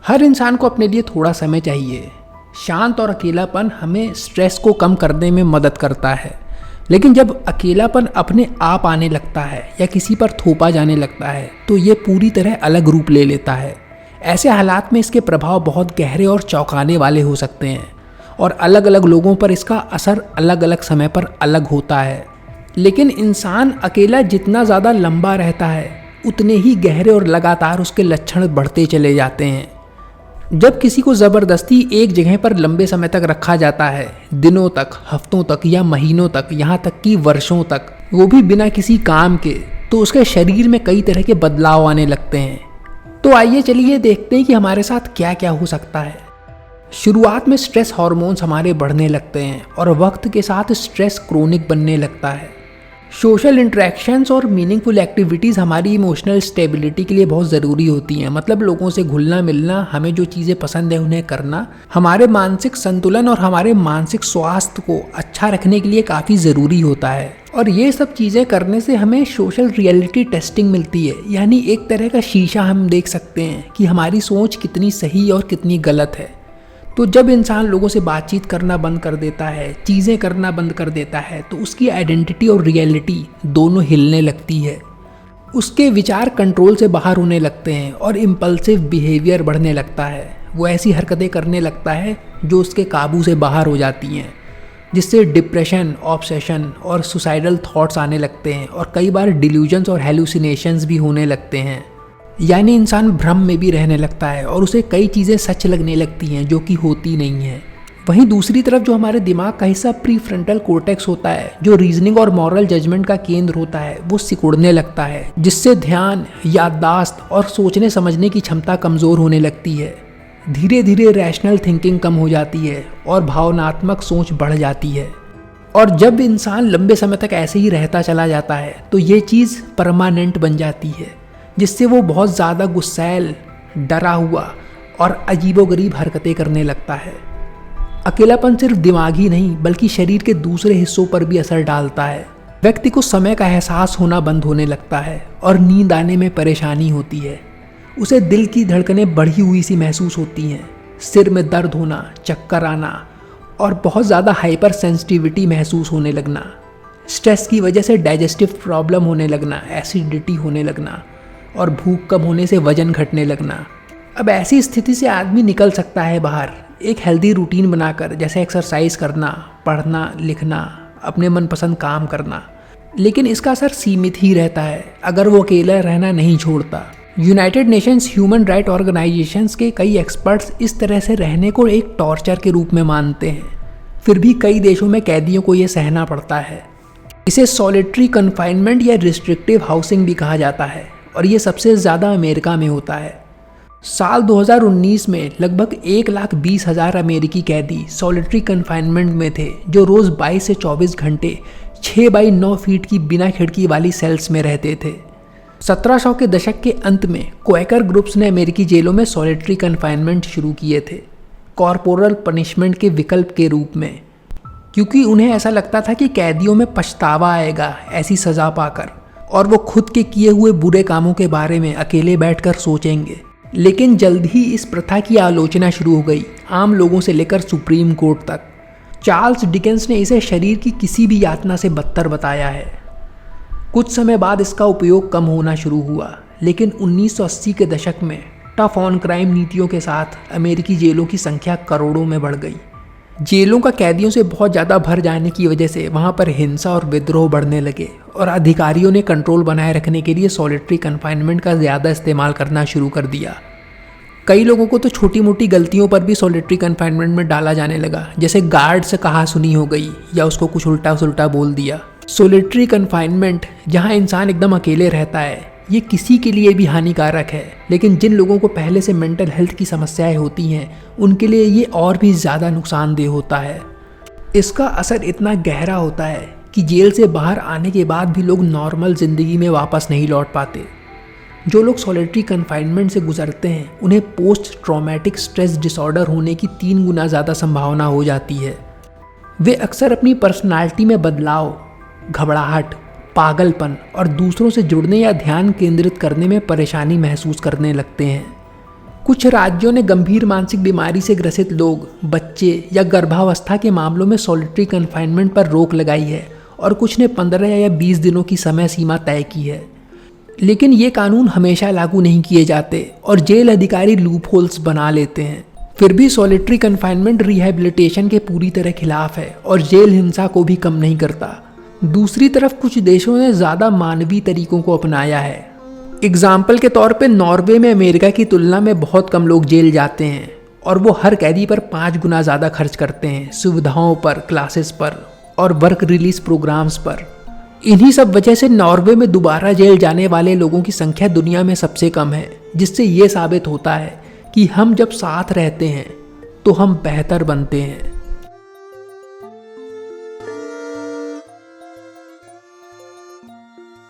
हर इंसान को अपने लिए थोड़ा समय चाहिए। शांत और अकेलापन हमें स्ट्रेस को कम करने में मदद करता है, लेकिन जब अकेलापन अपने आप आने लगता है या किसी पर थोपा जाने लगता है तो ये पूरी तरह अलग रूप ले लेता है। ऐसे हालात में इसके प्रभाव बहुत गहरे और चौंकाने वाले हो सकते हैं और अलग अलग लोगों पर इसका असर अलग अलग समय पर अलग होता है। लेकिन इंसान अकेला जितना ज़्यादा लंबा रहता है उतने ही गहरे और लगातार उसके लक्षण बढ़ते चले जाते हैं। जब किसी को ज़बरदस्ती एक जगह पर लंबे समय तक रखा जाता है, दिनों तक, हफ्तों तक या महीनों तक, यहाँ तक कि वर्षों तक, वो भी बिना किसी काम के, तो उसके शरीर में कई तरह के बदलाव आने लगते हैं। तो आइए चलिए देखते हैं कि हमारे साथ क्या क्या हो सकता है। शुरुआत में स्ट्रेस हार्मोन्स हमारे बढ़ने लगते हैं और वक्त के साथ स्ट्रेस क्रोनिक बनने लगता है। सोशल इंटरेक्शंस और मीनिंगफुल एक्टिविटीज़ हमारी इमोशनल स्टेबिलिटी के लिए बहुत ज़रूरी होती हैं। मतलब लोगों से घुलना मिलना, हमें जो चीज़ें पसंद है उन्हें करना, हमारे मानसिक संतुलन और हमारे मानसिक स्वास्थ्य को अच्छा रखने के लिए काफ़ी ज़रूरी होता है। और ये सब चीज़ें करने से हमें सोशल रियलिटी टेस्टिंग मिलती है, यानी एक तरह का शीशा हम देख सकते हैं कि हमारी सोच कितनी सही और कितनी गलत है। तो जब इंसान लोगों से बातचीत करना बंद कर देता है, चीज़ें करना बंद कर देता है, तो उसकी आइडेंटिटी और रियलिटी दोनों हिलने लगती है। उसके विचार कंट्रोल से बाहर होने लगते हैं और इम्पल्सिव बिहेवियर बढ़ने लगता है। वो ऐसी हरकतें करने लगता है जो उसके काबू से बाहर हो जाती हैं, जिससे डिप्रेशन, ऑब्सेशन और सुसाइडल थॉट्स आने लगते हैं और कई बार डिल्यूजन्स और हेलुसिनेशंस भी होने लगते हैं। यानी इंसान भ्रम में भी रहने लगता है और उसे कई चीज़ें सच लगने लगती हैं जो कि होती नहीं हैं। वहीं दूसरी तरफ जो हमारे दिमाग का हिस्सा प्री फ्रंटल कोर्टेक्स होता है, जो रीजनिंग और मॉरल जजमेंट का केंद्र होता है, वो सिकुड़ने लगता है, जिससे ध्यान, याददाश्त और सोचने समझने की क्षमता कमज़ोर होने लगती है। धीरे धीरे रैशनल थिंकिंग कम हो जाती है और भावनात्मक सोच बढ़ जाती है। और जब इंसान लंबे समय तक ऐसे ही रहता चला जाता है तो ये चीज़ परमानेंट बन जाती है, जिससे वो बहुत ज़्यादा गुस्सैल, डरा हुआ और अजीबोगरीब हरकतें करने लगता है। अकेलापन सिर्फ दिमाग ही नहीं बल्कि शरीर के दूसरे हिस्सों पर भी असर डालता है। व्यक्ति को समय का एहसास होना बंद होने लगता है और नींद आने में परेशानी होती है। उसे दिल की धड़कनें बढ़ी हुई सी महसूस होती हैं, सिर में दर्द होना, चक्कर आना और बहुत ज़्यादा हाइपर सेंसिटिविटी महसूस होने लगना। स्ट्रेस की वजह से डाइजेस्टिव प्रॉब्लम होने लगना, एसिडिटी होने लगना और भूख कम होने से वजन घटने लगना। अब ऐसी स्थिति से आदमी निकल सकता है बाहर, एक हेल्दी रूटीन बनाकर, जैसे एक्सरसाइज करना, पढ़ना, लिखना, अपने मनपसंद काम करना। लेकिन इसका असर सीमित ही रहता है अगर वो अकेला रहना नहीं छोड़ता। United Nations human right organisations के कई एक्सपर्ट्स इस तरह से रहने को एक टॉर्चर के रूप में मानते हैं। फिर भी कई देशों में कैदियों को ये सहना पड़ता है। इसे सॉलिटरी कन्फाइनमेंट या रिस्ट्रिक्टिव हाउसिंग भी कहा जाता है और ये सबसे ज़्यादा अमेरिका में होता है। साल 2019 में लगभग 1,20,000 अमेरिकी कैदी सॉलिटरी कन्फाइनमेंट में थे, जो रोज़ 22 से 24 घंटे 6 बाई 9 फीट की बिना खिड़की वाली सेल्स में रहते थे। 1700 के दशक के अंत में क्वैकर ग्रुप्स ने अमेरिकी जेलों में सॉलिटरी कन्फाइनमेंट शुरू किए थे, कॉर्पोरल पनिशमेंट के विकल्प के रूप में, क्योंकि उन्हें ऐसा लगता था कि कैदियों में पछतावा आएगा ऐसी सज़ा पाकर और वो खुद के किए हुए बुरे कामों के बारे में अकेले बैठकर सोचेंगे। लेकिन जल्द ही इस प्रथा की आलोचना शुरू हो गई, आम लोगों से लेकर सुप्रीम कोर्ट तक। चार्ल्स डिकेंस ने इसे शरीर की किसी भी यातना से बदतर बताया है। कुछ समय बाद इसका उपयोग कम होना शुरू हुआ, लेकिन 1980 के दशक में टफ ऑन क्राइम नीतियों के साथ अमेरिकी जेलों की संख्या करोड़ों में बढ़ गई। जेलों का कैदियों से बहुत ज़्यादा भर जाने की वजह से वहाँ पर हिंसा और विद्रोह बढ़ने लगे और अधिकारियों ने कंट्रोल बनाए रखने के लिए सॉलिटरी कन्फाइनमेंट का ज़्यादा इस्तेमाल करना शुरू कर दिया। कई लोगों को तो छोटी मोटी गलतियों पर भी सॉलिटरी कन्फाइनमेंट में डाला जाने लगा, जैसे गार्ड से कहा सुनी हो गई या उसको कुछ उल्टा सुल्टा बोल दिया। सॉलिटरी कन्फाइनमेंट, जहाँ इंसान एकदम अकेले रहता है, ये किसी के लिए भी हानिकारक है, लेकिन जिन लोगों को पहले से मेंटल हेल्थ की समस्याएं होती हैं उनके लिए ये और भी ज़्यादा नुकसानदेह होता है। इसका असर इतना गहरा होता है कि जेल से बाहर आने के बाद भी लोग नॉर्मल ज़िंदगी में वापस नहीं लौट पाते। जो लोग सॉलिटरी कन्फाइनमेंट से गुजरते हैं उन्हें पोस्ट ट्रॉमेटिक स्ट्रेस डिसऑर्डर होने की 3 गुना ज़्यादा संभावना हो जाती है। वे अक्सर अपनी पर्सनालिटी में बदलाव, घबराहट, पागलपन और दूसरों से जुड़ने या ध्यान केंद्रित करने में परेशानी महसूस करने लगते हैं। कुछ राज्यों ने गंभीर मानसिक बीमारी से ग्रसित लोग, बच्चे या गर्भावस्था के मामलों में सॉलिटरी कन्फाइनमेंट पर रोक लगाई है और कुछ ने 15 या 20 दिनों की समय सीमा तय की है। लेकिन ये कानून हमेशा लागू नहीं किए जाते और जेल अधिकारी लूप होल्स बना लेते हैं। फिर भी सॉलिटरी कन्फाइनमेंट रिहैबिलिटेशन के पूरी तरह खिलाफ है और जेल हिंसा को भी कम नहीं करता। दूसरी तरफ कुछ देशों ने ज़्यादा मानवीय तरीकों को अपनाया है। एग्जाम्पल के तौर पे नॉर्वे में अमेरिका की तुलना में बहुत कम लोग जेल जाते हैं और वो हर कैदी पर 5 गुना ज़्यादा खर्च करते हैं सुविधाओं पर, क्लासेस पर और वर्क रिलीज प्रोग्राम्स पर। इन्हीं सब वजह से नॉर्वे में दोबारा जेल जाने वाले लोगों की संख्या दुनिया में सबसे कम है, जिससे ये साबित होता है कि हम जब साथ रहते हैं तो हम बेहतर बनते हैं।